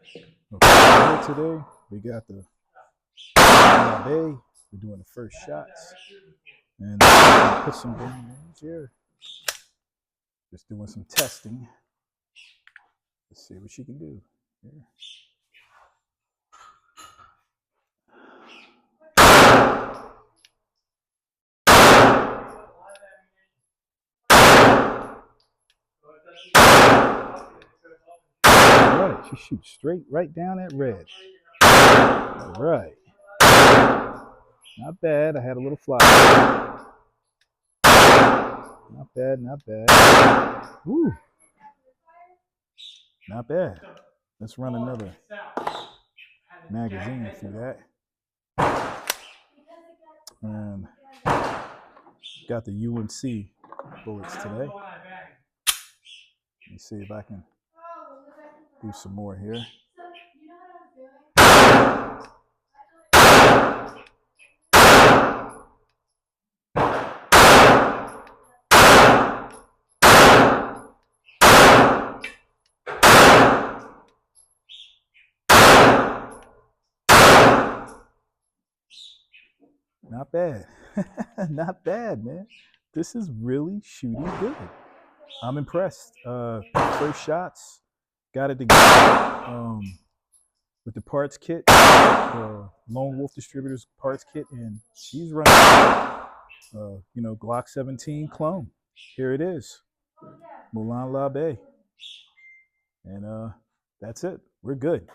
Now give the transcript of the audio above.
Okay, today we got the Molon Labe. We're doing the first shots, and put some down here. Just doing some testing. Let's see what she can do here. All right, she shoots straight right down that red. All right. Not bad. I had a little fly. Not bad, not bad. Woo. Not bad. Let's run another magazine through that. And got the UNC bullets today. Let me see if I can do some more here. Not bad. Not bad, man. This is really shooting good. I'm impressed. First shots, got it together with the parts kit, Lone Wolf Distributors parts kit, and she's running, Glock 17 clone. Here it is, Molon Labe, and that's it. We're good.